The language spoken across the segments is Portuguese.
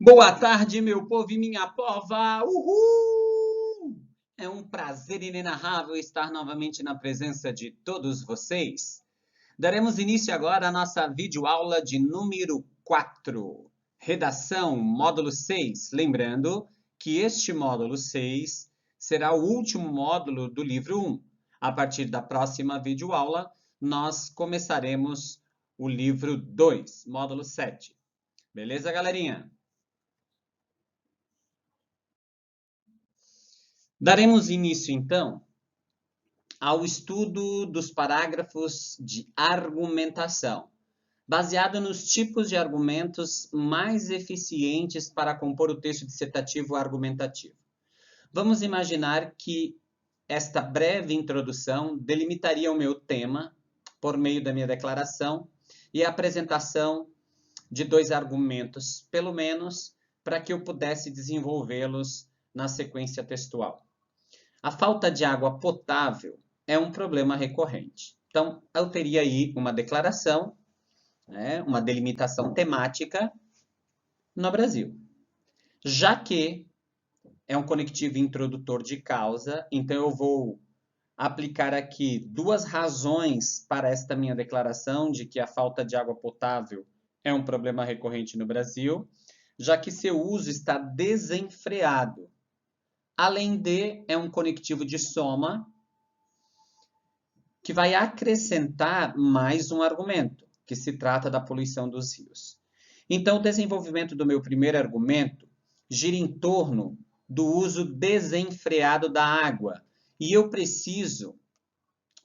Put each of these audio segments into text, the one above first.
Boa tarde, meu povo e minha pova! Uhul! É um prazer inenarrável estar novamente na presença de todos vocês. Daremos início agora à nossa videoaula de número 4, Redação, módulo 6. Lembrando que este módulo 6 será o último módulo do livro 1. A partir da próxima videoaula, nós começaremos o livro 2, módulo 7. Beleza, galerinha? Daremos início, então, ao estudo dos parágrafos de argumentação, baseado nos tipos de argumentos mais eficientes para compor o texto dissertativo argumentativo. Vamos imaginar que esta breve introdução delimitaria o meu tema por meio da minha declaração e a apresentação de dois argumentos, pelo menos, para que eu pudesse desenvolvê-los na sequência textual. A falta de água potável é um problema recorrente. Então, eu teria aí uma declaração, né, uma delimitação temática no Brasil. Já que é um conectivo introdutor de causa, então eu vou aplicar aqui duas razões para esta minha declaração de que a falta de água potável é um problema recorrente no Brasil, já que seu uso está desenfreado. Além de, é um conectivo de soma que vai acrescentar mais um argumento, que se trata da poluição dos rios. Então, o desenvolvimento do meu primeiro argumento gira em torno do uso desenfreado da água. E eu preciso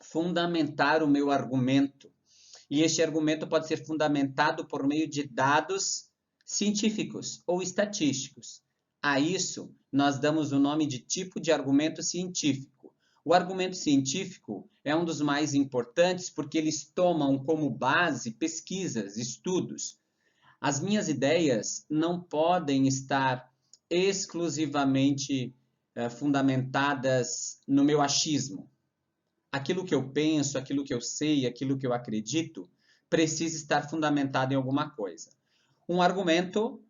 fundamentar o meu argumento. E este argumento pode ser fundamentado por meio de dados científicos ou estatísticos. A isso, nós damos o nome de tipo de argumento científico. O argumento científico é um dos mais importantes porque eles tomam como base pesquisas, estudos. As minhas ideias não podem estar exclusivamente fundamentadas no meu achismo. Aquilo que eu penso, aquilo que eu sei, aquilo que eu acredito, precisa estar fundamentado em alguma coisa. Um argumento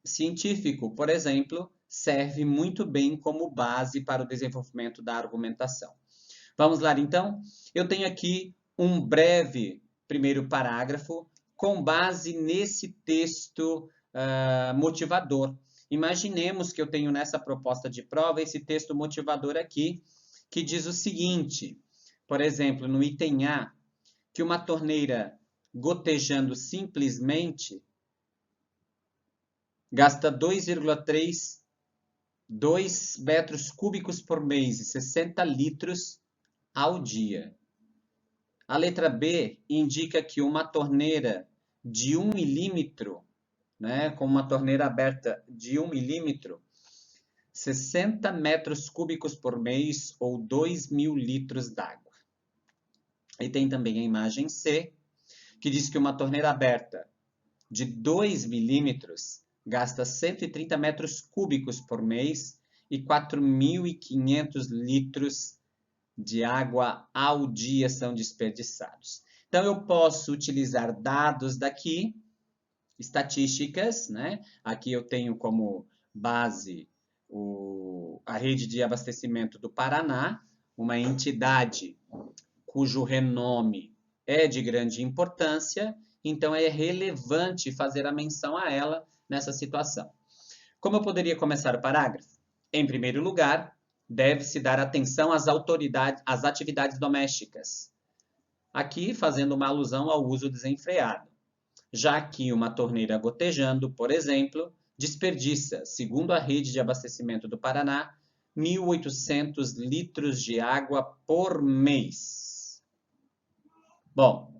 científico, por exemplo, serve muito bem como base para o desenvolvimento da argumentação. Vamos lá, então? Eu tenho aqui um breve primeiro parágrafo com base nesse texto motivador. Imaginemos que eu tenho nessa proposta de prova esse texto motivador aqui, que diz o seguinte, por exemplo, no item A, que uma torneira gotejando simplesmente gasta 2 metros cúbicos por mês e 60 litros ao dia. A letra B indica que uma torneira de 1 milímetro, né, com uma torneira aberta de 1 milímetro, 60 metros cúbicos por mês ou 2.000 litros d'água. E tem também a imagem C, que diz que uma torneira aberta de 2 milímetros gasta 130 metros cúbicos por mês e 4.500 litros de água ao dia são desperdiçados. Então, eu posso utilizar dados daqui, estatísticas, né? Aqui eu tenho como base a rede de abastecimento do Paraná, uma entidade cujo renome é de grande importância, então é relevante fazer a menção a ela nessa situação. Como eu poderia começar o parágrafo? Em primeiro lugar, deve-se dar atenção às atividades domésticas. Aqui, fazendo uma alusão ao uso desenfreado, já que uma torneira gotejando, por exemplo, desperdiça, segundo a rede de abastecimento do Paraná, 1.800 litros de água por mês. Bom,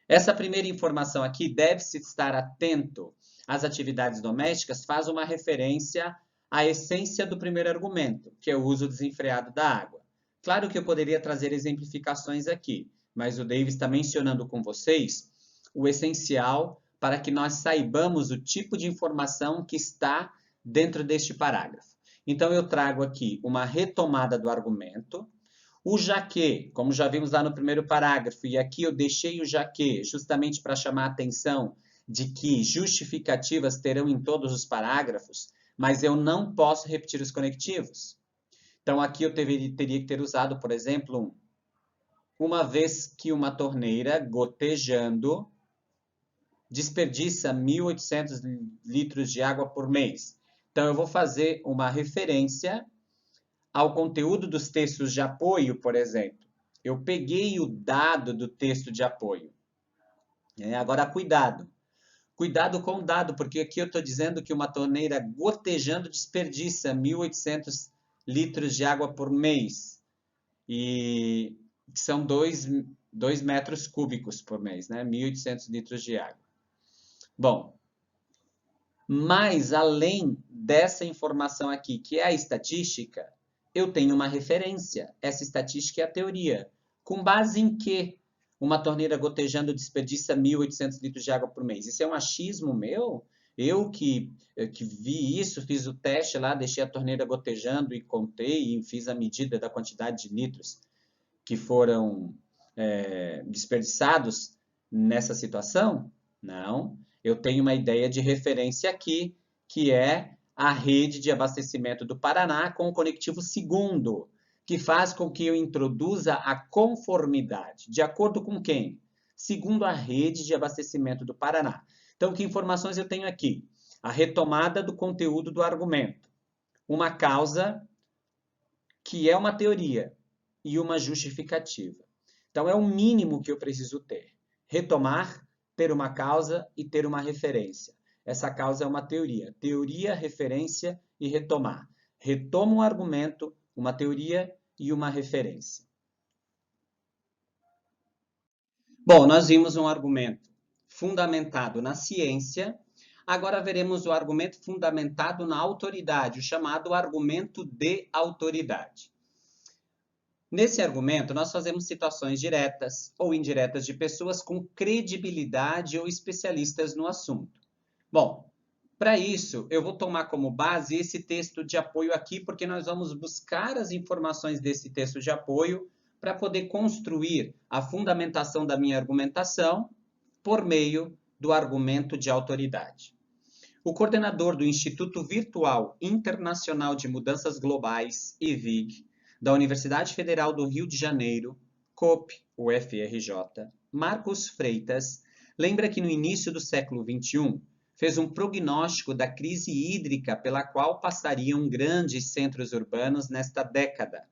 essa primeira informação aqui, deve-se estar atento às atividades domésticas, faz uma referência à essência do primeiro argumento, que é o uso desenfreado da água. Claro que eu poderia trazer exemplificações aqui, mas o Davis está mencionando com vocês o essencial para que nós saibamos o tipo de informação que está dentro deste parágrafo. Então, eu trago aqui uma retomada do argumento. O já que, como já vimos lá no primeiro parágrafo, e aqui eu deixei o já que justamente para chamar a atenção de que justificativas terão em todos os parágrafos, mas eu não posso repetir os conectivos. Então, aqui eu teria que ter usado, por exemplo, uma vez que uma torneira gotejando desperdiça 1.800 litros de água por mês. Então, eu vou fazer uma referência ao conteúdo dos textos de apoio, por exemplo. Eu peguei o dado do texto de apoio. Agora, cuidado. Cuidado com o dado, porque aqui eu estou dizendo que uma torneira gotejando desperdiça 1.800 litros de água por mês. E são 2 metros cúbicos por mês, né? 1.800 litros de água. Bom, mas além dessa informação aqui, que é a estatística, eu tenho uma referência. Essa estatística é a teoria. Com base em que uma torneira gotejando desperdiça 1.800 litros de água por mês? Isso é um achismo meu? Eu que vi isso, fiz o teste lá, deixei a torneira gotejando e contei e fiz a medida da quantidade de litros que foram desperdiçados nessa situação? Não. Eu tenho uma ideia de referência aqui, que é a rede de abastecimento do Paraná com o conectivo segundo, que faz com que eu introduza a conformidade. De acordo com quem? Segundo a rede de abastecimento do Paraná. Então, que informações eu tenho aqui? A retomada do conteúdo do argumento. Uma causa, que é uma teoria, e uma justificativa. Então, é o mínimo que eu preciso ter. Retomar, ter uma causa e ter uma referência. Essa causa é uma teoria. Teoria, referência e retomar. Retoma um argumento, uma teoria e uma referência. Bom, nós vimos um argumento fundamentado na ciência. Agora veremos o argumento fundamentado na autoridade, o chamado argumento de autoridade. Nesse argumento, nós fazemos citações diretas ou indiretas de pessoas com credibilidade ou especialistas no assunto. Bom, para isso, eu vou tomar como base esse texto de apoio aqui, porque nós vamos buscar as informações desse texto de apoio para poder construir a fundamentação da minha argumentação por meio do argumento de autoridade. O coordenador do Instituto Virtual Internacional de Mudanças Globais, IVIG, da Universidade Federal do Rio de Janeiro, COP, UFRJ, Marcos Freitas, lembra que no início do século XXI fez um prognóstico da crise hídrica pela qual passariam grandes centros urbanos nesta década.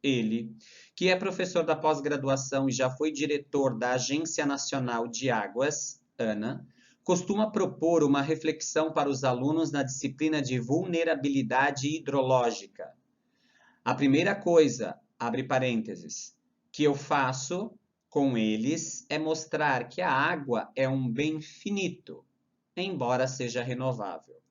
Ele, que é professor da pós-graduação e já foi diretor da Agência Nacional de Águas, ANA, costuma propor uma reflexão para os alunos na disciplina de vulnerabilidade hidrológica. A primeira coisa, abre parênteses, que eu faço com eles é mostrar que a água é um bem finito, embora seja renovável,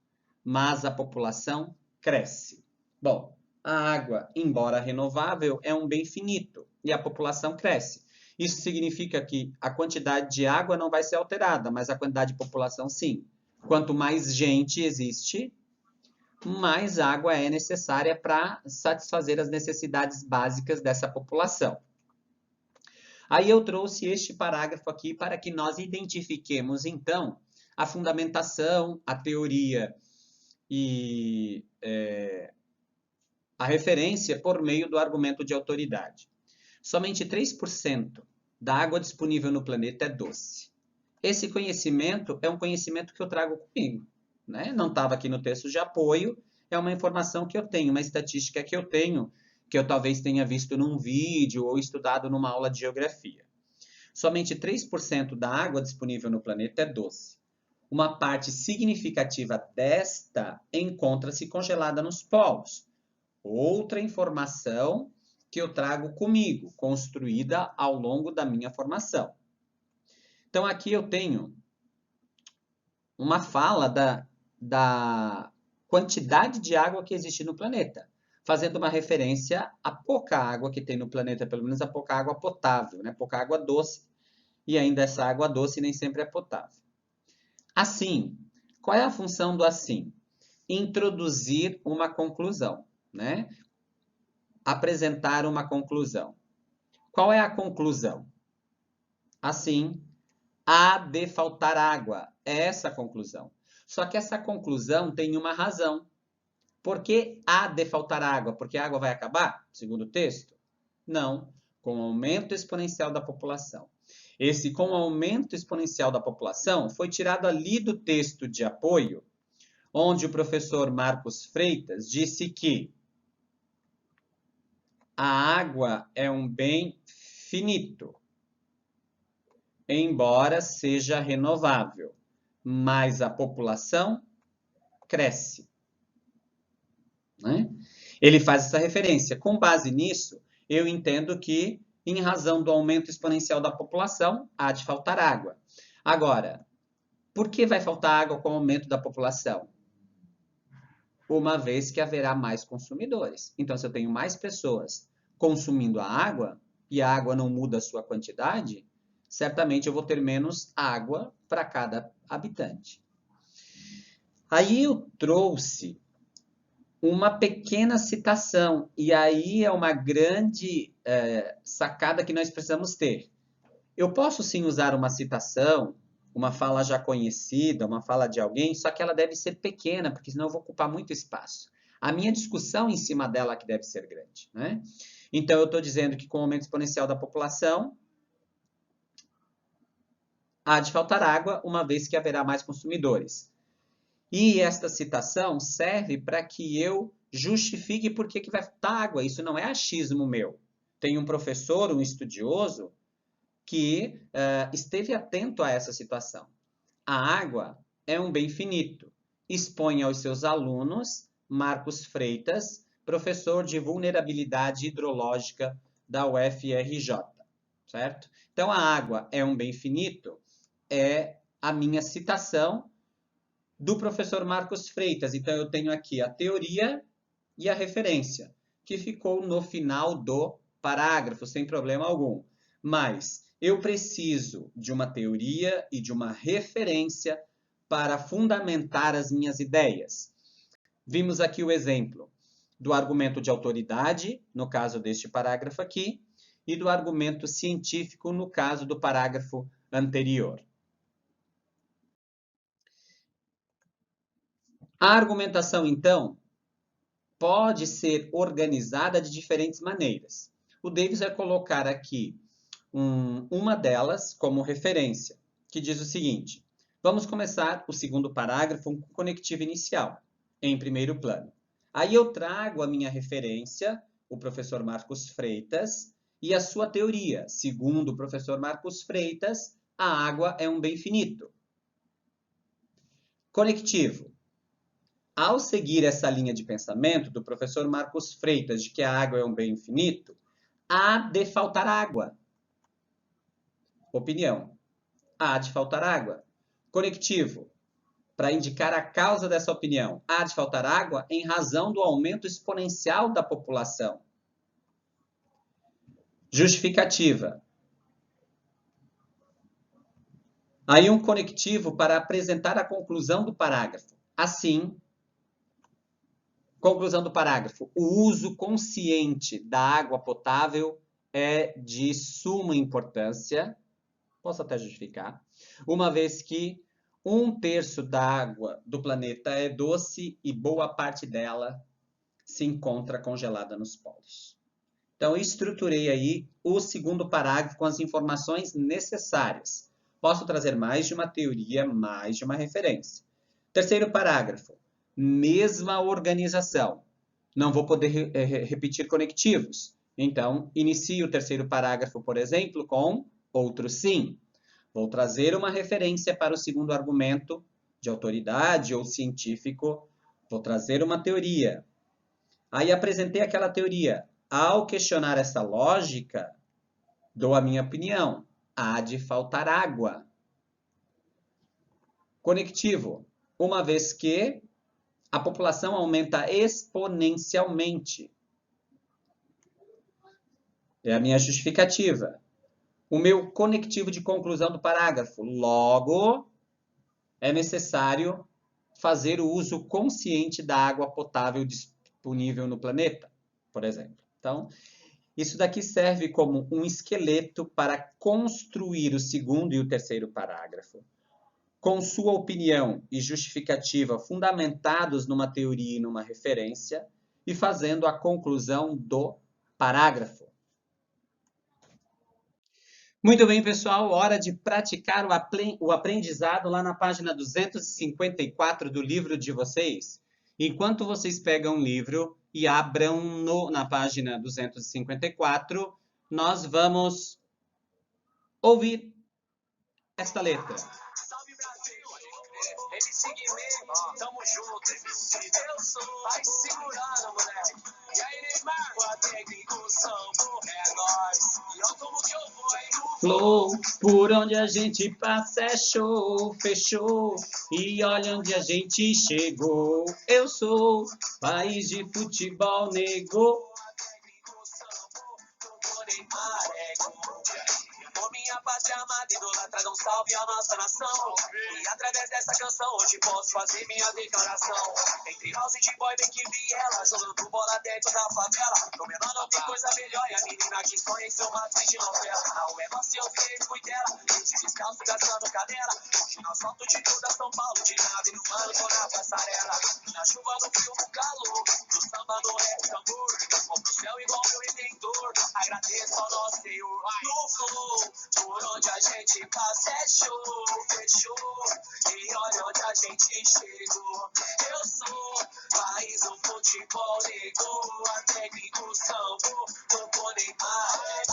mas a população cresce. Bom, a água, embora renovável, é um bem finito e a população cresce. Isso significa que a quantidade de água não vai ser alterada, mas a quantidade de população sim. Quanto mais gente existe, mais água é necessária para satisfazer as necessidades básicas dessa população. Aí eu trouxe este parágrafo aqui para que nós identifiquemos, então, a fundamentação, a teoria e a referência por meio do argumento de autoridade. Somente 3% da água disponível no planeta é doce. Esse conhecimento é um conhecimento que eu trago comigo. Não estava aqui no texto de apoio, é uma informação que eu tenho, uma estatística que eu tenho, que eu talvez tenha visto num vídeo ou estudado numa aula de geografia. Somente 3% da água disponível no planeta é doce. Uma parte significativa desta encontra-se congelada nos polos. Outra informação que eu trago comigo, construída ao longo da minha formação. Então, aqui eu tenho uma fala da quantidade de água que existe no planeta, fazendo uma referência à pouca água que tem no planeta, pelo menos a pouca água potável, né? Pouca água doce, e ainda essa água doce nem sempre é potável. Assim, qual é a função do assim? Introduzir uma conclusão, né? Apresentar uma conclusão. Qual é a conclusão? Assim, há de faltar água. É essa a conclusão. Só que essa conclusão tem uma razão. Por que há de faltar água? Porque a água vai acabar, segundo o texto? Não, com o aumento exponencial da população. Esse com o aumento exponencial da população foi tirado ali do texto de apoio, onde o professor Marcos Freitas disse que a água é um bem finito, embora seja renovável, mas a população cresce. Né? Ele faz essa referência. Com base nisso, eu entendo que, em razão do aumento exponencial da população, há de faltar água. Agora, por que vai faltar água com o aumento da população? Uma vez que haverá mais consumidores. Então, se eu tenho mais pessoas consumindo a água, e a água não muda a sua quantidade, certamente eu vou ter menos água para cada habitante. Aí eu trouxe uma pequena citação, e aí é uma grande sacada que nós precisamos ter. Eu posso sim usar uma citação, uma fala já conhecida, uma fala de alguém, só que ela deve ser pequena, porque senão eu vou ocupar muito espaço. A minha discussão em cima dela que deve ser grande, né? Então, eu estou dizendo que com o aumento exponencial da população, há de faltar água, uma vez que haverá mais consumidores. E esta citação serve para que eu justifique por que vai faltar água. Isso não é achismo meu. Tem um professor, um estudioso, que esteve atento a essa situação. A água é um bem finito. Expõe aos seus alunos Marcos Freitas, professor de vulnerabilidade hidrológica da UFRJ, certo? Então, a água é um bem finito, é a minha citação do professor Marcos Freitas. Então, eu tenho aqui a teoria e a referência, que ficou no final do parágrafo, sem problema algum. Mas eu preciso de uma teoria e de uma referência para fundamentar as minhas ideias. Vimos aqui o exemplo do argumento de autoridade, no caso deste parágrafo aqui, e do argumento científico, no caso do parágrafo anterior. A argumentação, então, pode ser organizada de diferentes maneiras. O Davis vai colocar aqui uma delas como referência, que diz o seguinte: vamos começar o segundo parágrafo com conectivo inicial, em primeiro plano. Aí eu trago a minha referência, o professor Marcos Freitas, e a sua teoria. Segundo o professor Marcos Freitas, a água é um bem finito. Conectivo. Ao seguir essa linha de pensamento do professor Marcos Freitas de que a água é um bem infinito, há de faltar água. Opinião. Há de faltar água. Conectivo. Para indicar a causa dessa opinião, há de faltar água em razão do aumento exponencial da população. Justificativa. Aí um conectivo para apresentar a conclusão do parágrafo. Assim, conclusão do parágrafo. O uso consciente da água potável é de suma importância. Posso até justificar. Uma vez que 1/3 da água do planeta é doce e boa parte dela se encontra congelada nos polos. Então, estruturei aí o segundo parágrafo com as informações necessárias. Posso trazer mais de uma teoria, mais de uma referência. Terceiro parágrafo. Mesma organização. Não vou poder repetir conectivos. Então, inicio o terceiro parágrafo, por exemplo, com outro sim. Vou trazer uma referência para o segundo argumento de autoridade ou científico. Vou trazer uma teoria. Aí apresentei aquela teoria. Ao questionar essa lógica, dou a minha opinião. Há de faltar água. Conectivo. Uma vez que a população aumenta exponencialmente. É a minha justificativa. O meu conectivo de conclusão do parágrafo. Logo, é necessário fazer o uso consciente da água potável disponível no planeta, por exemplo. Então, Isso daqui serve como um esqueleto para construir o segundo e o terceiro parágrafo. Com sua opinião e justificativa fundamentados numa teoria e numa referência, e fazendo a conclusão do parágrafo. Muito bem, pessoal, hora de praticar o aprendizado lá na página 254 do livro de vocês. Enquanto vocês pegam o livro e abram na página 254, nós vamos ouvir esta letra. Salve Brasil, MC tamo junto. Eu sou, vai segurando, moleque. E aí, Neymar, o técnico sambo é nóis. E olha como que eu vou, hein, no Flow, por onde a gente passa é show, fechou. E olha onde a gente chegou. Eu sou país de futebol, nego. Minha pátria amada, idolatra, dá um salve à nossa nação. E através dessa canção hoje posso fazer minha declaração. Entre house e boy bem que vi ela jogando bola dentro da favela. No menor não tem coisa melhor e a menina que sonha em ser uma atriz de novela. O negócio eu virei fui dela, descalço gastando canela. Hoje no asfalto de toda São Paulo, de nave no mano, tô na passarela. Na chuva, no frio, no calor, no samba, no rap, tambor. Vou pro céu igual meu redentor, agradeço ao nosso Senhor. No flow, por onde a gente passa é show, fechou. E olha onde a gente chegou. Eu sou país do futebol, negou. A técnico sambo, tocou Neymar.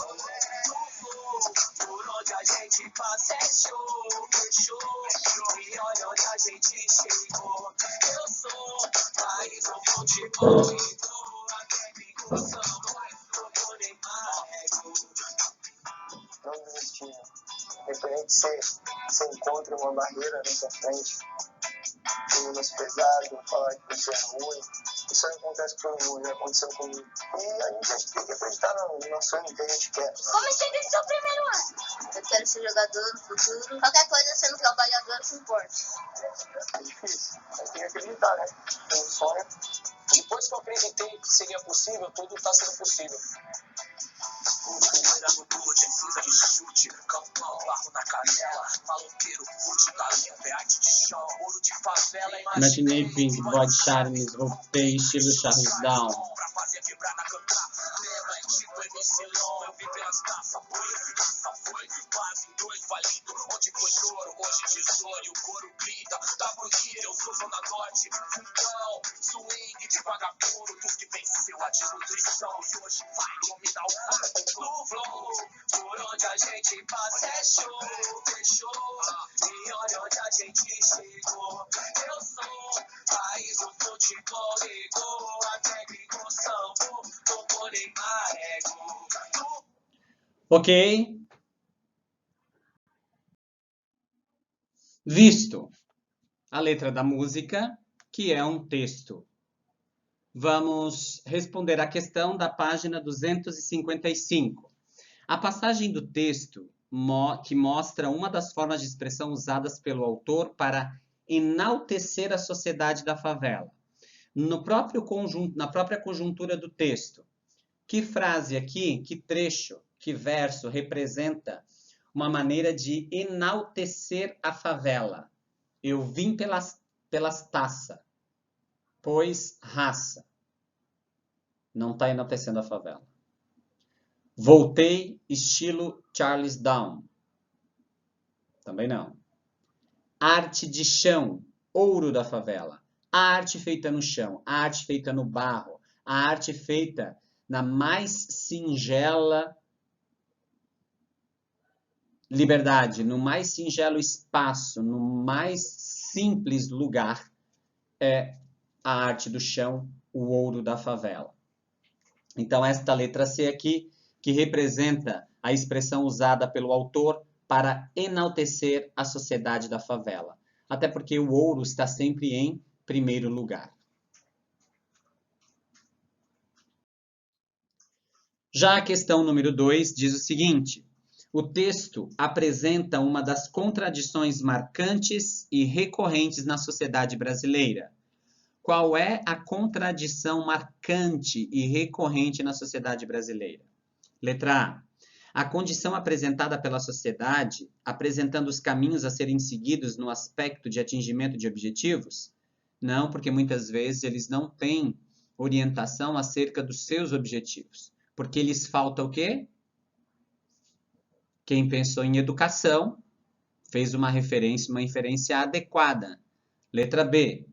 No flow, por onde a gente passa é show, fechou. E olha onde a gente chegou. Eu sou país do futebol, negou. A técnico sambo, tocou Neymar. Não desistir. Independente se você encontra uma barreira na sua frente, menosprezado, falar que você é ruim. Isso aí acontece com todo mundo, já aconteceu comigo. E a gente tem que acreditar no nosso sonho que a gente quer. Comecei desde o primeiro ano. Eu quero ser jogador no futuro. Qualquer coisa sendo trabalhador que importa. É difícil, mas tem que acreditar, né? Tem um sonho. Depois que eu acreditei que seria possível, tudo está sendo possível. Poeira no boot, é cinza de chute, campão, barro na canela, maloqueiro, fute, talento, é arte de chão, ouro de favela. Imaginei Pink, Body Charmes, voltei estilo Charles Down. Pra fazer vibrar na cantar, leva é tipo MC Long, eu vi pelas taças, foi quase em dois valido, onde foi ouro, hoje tesouro, e o couro grita, tá bonito, eu sou Zona Norte, fundão, swing de vagabundo, tu que venceu a desnutrição, e hoje vai dominar o mundo. No flow, por onde a gente passa é show, fechou. E olha onde a gente chegou. Eu sou país do futebol, negou. A técnico sambo, tocou Neymar, ego. Ok? Visto a letra da música, que é um texto. Vamos responder a questão da página 255. A passagem do texto que mostra uma das formas de expressão usadas pelo autor para enaltecer a sociedade da favela. Na própria conjuntura do texto. Que frase aqui, que trecho, que verso representa uma maneira de enaltecer a favela? Eu vim pelas taças, pois raça. Não está enaltecendo a favela. Voltei estilo Charles Down. Também não. Arte de chão, ouro da favela. A arte feita no chão, a arte feita no barro, a arte feita na mais singela liberdade, no mais singelo espaço, no mais simples lugar, é a arte do chão, o ouro da favela. Então, esta letra C aqui, que representa a expressão usada pelo autor para enaltecer a sociedade da favela. Até porque o ouro está sempre em primeiro lugar. Já a questão número 2 diz o seguinte: o texto apresenta uma das contradições marcantes e recorrentes na sociedade brasileira. Qual é a contradição marcante e recorrente na sociedade brasileira? Letra A. A condição apresentada pela sociedade, apresentando os caminhos a serem seguidos no aspecto de atingimento de objetivos? Não, porque muitas vezes eles não têm orientação acerca dos seus objetivos. Porque lhes falta o quê? Quem pensou em educação fez uma inferência adequada. Letra B.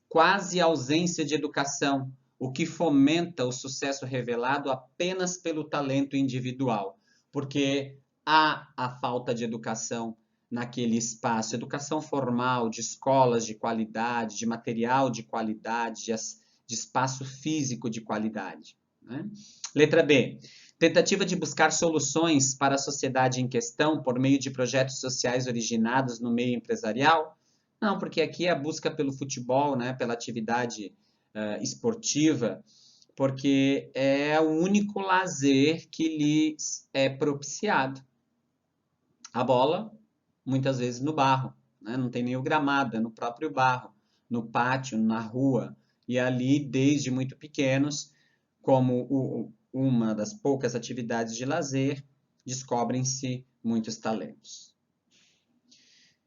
Quase ausência de educação, o que fomenta o sucesso revelado apenas pelo talento individual, porque há a falta de educação naquele espaço, educação formal, de escolas de qualidade, de material de qualidade, de espaço físico de qualidade, né? Letra B. Tentativa de buscar soluções para a sociedade em questão por meio de projetos sociais originados no meio empresarial? Não, porque aqui é a busca pelo futebol, né, pela atividade esportiva, porque é o único lazer que lhes é propiciado. A bola, muitas vezes no barro, né? Não tem nem o gramado, é no próprio barro, no pátio, na rua. E ali, desde muito pequenos, como uma das poucas atividades de lazer, descobrem-se muitos talentos.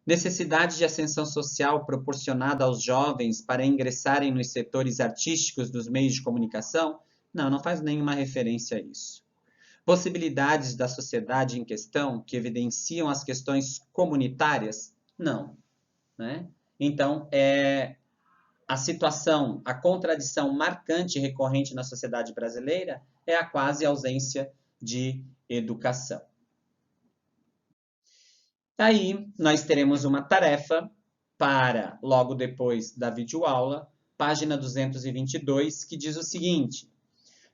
Necessidade de ascensão social proporcionada aos jovens para ingressarem nos setores artísticos dos meios de comunicação? Não, não faz nenhuma referência a isso. Possibilidades da sociedade em questão que evidenciam as questões comunitárias? Não, né? Então, a situação, a contradição marcante e recorrente na sociedade brasileira é a quase ausência de educação. Aí, nós teremos uma tarefa para, logo depois da videoaula, página 222, que diz o seguinte: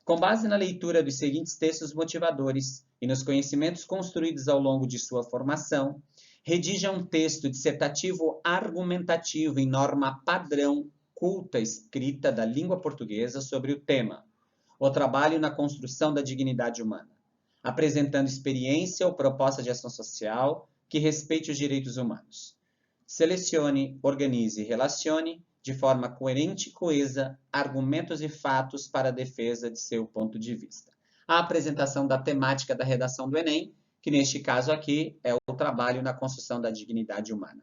com base na leitura dos seguintes textos motivadores e nos conhecimentos construídos ao longo de sua formação, redija um texto dissertativo argumentativo em norma padrão culta escrita da língua portuguesa sobre o tema: o trabalho na construção da dignidade humana, apresentando experiência ou proposta de ação social que respeite os direitos humanos. Selecione, organize e relacione, de forma coerente e coesa, argumentos e fatos para a defesa de seu ponto de vista. A apresentação da temática da redação do Enem, que neste caso aqui é o trabalho na construção da dignidade humana.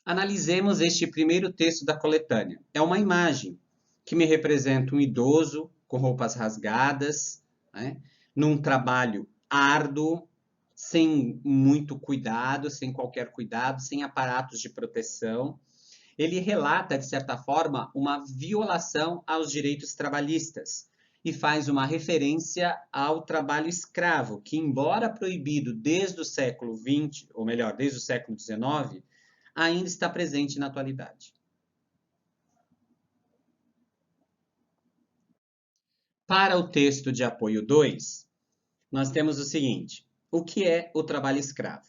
Analisemos este primeiro texto da coletânea. É uma imagem que me representa um idoso com roupas rasgadas, né, num trabalho árduo, sem muito cuidado, sem qualquer cuidado, sem aparatos de proteção. Ele relata, de certa forma, uma violação aos direitos trabalhistas e faz uma referência ao trabalho escravo, que, embora proibido desde o século XX, ou melhor, desde o século XIX, ainda está presente na atualidade. Para o texto de apoio 2, nós temos o seguinte: o que é o trabalho escravo?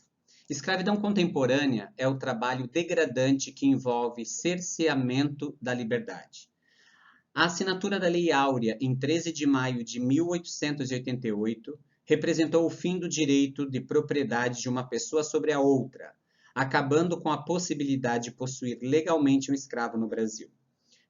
Escravidão contemporânea é o trabalho degradante que envolve cerceamento da liberdade. A assinatura da Lei Áurea, em 13 de maio de 1888, representou o fim do direito de propriedade de uma pessoa sobre a outra, acabando com a possibilidade de possuir legalmente um escravo no Brasil.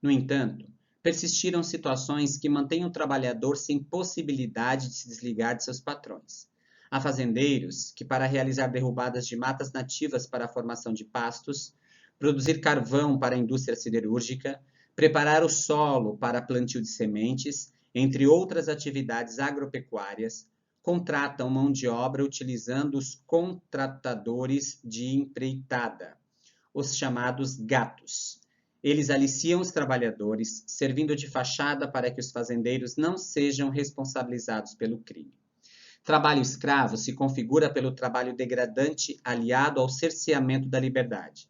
No entanto, persistiram situações que mantêm o trabalhador sem possibilidade de se desligar de seus patrões. Há fazendeiros que, para realizar derrubadas de matas nativas para a formação de pastos, produzir carvão para a indústria siderúrgica, preparar o solo para plantio de sementes, entre outras atividades agropecuárias, contratam mão de obra utilizando os contratadores de empreitada, os chamados gatos. Eles aliciam os trabalhadores, servindo de fachada para que os fazendeiros não sejam responsabilizados pelo crime. Trabalho escravo se configura pelo trabalho degradante aliado ao cerceamento da liberdade.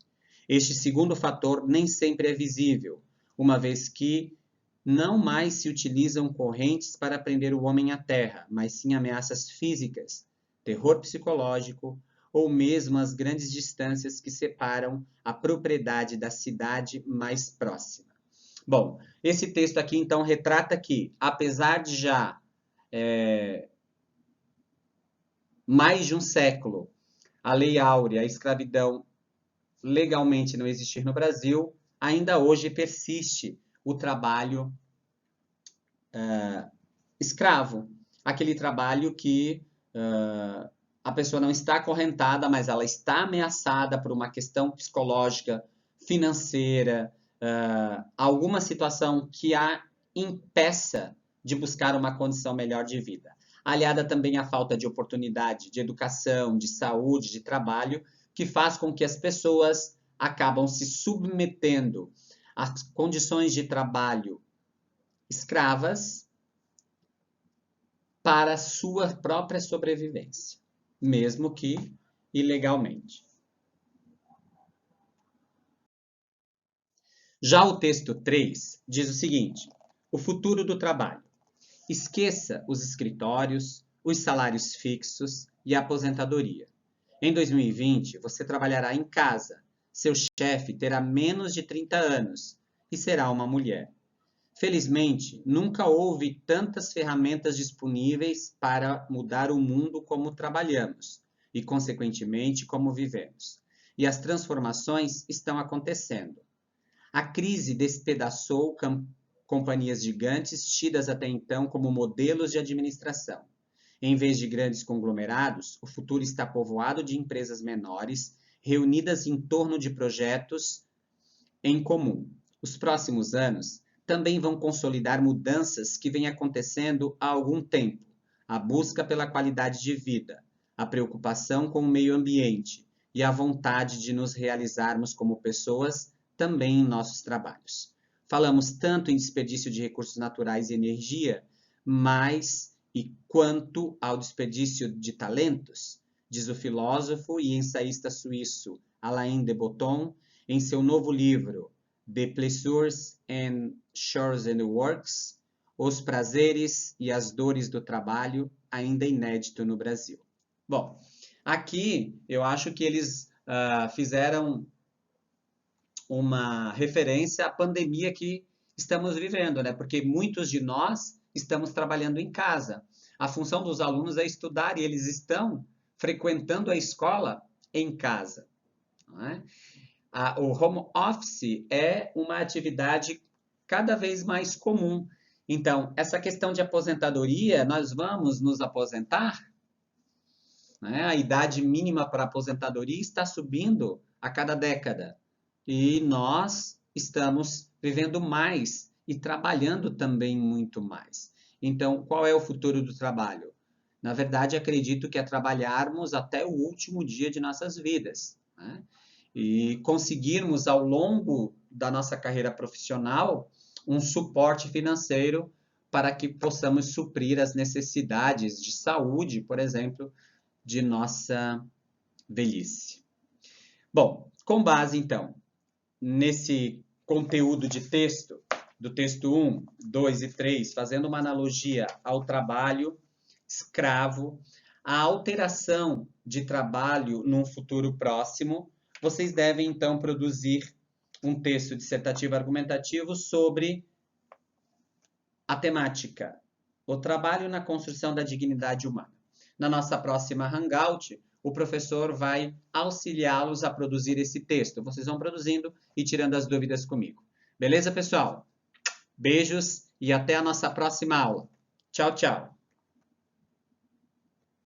Este segundo fator nem sempre é visível, uma vez que não mais se utilizam correntes para prender o homem à terra, mas sim ameaças físicas, terror psicológico ou mesmo as grandes distâncias que separam a propriedade da cidade mais próxima. Bom, esse texto aqui então retrata que, apesar de já mais de um século, a Lei Áurea, a escravidão legalmente não existir no Brasil, ainda hoje persiste o trabalho escravo. aquele trabalho que a pessoa não está acorrentada, mas ela está ameaçada por uma questão psicológica, financeira, alguma situação que a impeça de buscar uma condição melhor de vida. Aliada também à falta de oportunidade, de educação, de saúde, de trabalho, que faz com que as pessoas acabam se submetendo a condições de trabalho escravas para sua própria sobrevivência, mesmo que ilegalmente. Já o texto 3 diz o seguinte: o futuro do trabalho. Esqueça os escritórios, os salários fixos e a aposentadoria. Em 2020, você trabalhará em casa. Seu chefe terá menos de 30 anos e será uma mulher. Felizmente, nunca houve tantas ferramentas disponíveis para mudar o mundo como trabalhamos e, consequentemente, como vivemos. E as transformações estão acontecendo. A crise despedaçou companhias gigantes tidas até então como modelos de administração. Em vez de grandes conglomerados, o futuro está povoado de empresas menores, reunidas em torno de projetos em comum. Os próximos anos também vão consolidar mudanças que vêm acontecendo há algum tempo. A busca pela qualidade de vida, a preocupação com o meio ambiente e a vontade de nos realizarmos como pessoas também em nossos trabalhos. Falamos tanto em desperdício de recursos naturais e energia, mas e quanto ao desperdício de talentos, diz o filósofo e ensaísta suíço Alain de Botton em seu novo livro The Pleasures and Chores and Works, Os Prazeres e as Dores do Trabalho, ainda inédito no Brasil. Bom, aqui eu acho que eles fizeram uma referência à pandemia que estamos vivendo, né? Porque muitos de nós estamos trabalhando em casa. A função dos alunos é estudar e eles estão frequentando a escola em casa, não é? O home office é uma atividade cada vez mais comum. Então, essa questão de aposentadoria, nós vamos nos aposentar? Né? A idade mínima para aposentadoria está subindo a cada década. E nós estamos vivendo mais e trabalhando também muito mais. Então, qual é o futuro do trabalho? Na verdade, acredito que é trabalharmos até o último dia de nossas vidas, né? E conseguirmos, ao longo da nossa carreira profissional, um suporte financeiro para que possamos suprir as necessidades de saúde, por exemplo, de nossa velhice. Bom, com base, então, nesse conteúdo de texto, do texto 1, 2 e 3, fazendo uma analogia ao trabalho escravo, a alteração de trabalho num futuro próximo, vocês devem, então, produzir um texto dissertativo argumentativo sobre a temática, o trabalho na construção da dignidade humana. Na nossa próxima Hangout, o professor vai auxiliá-los a produzir esse texto. Vocês vão produzindo e tirando as dúvidas comigo. Beleza, pessoal? Beijos e até a nossa próxima aula. Tchau, tchau.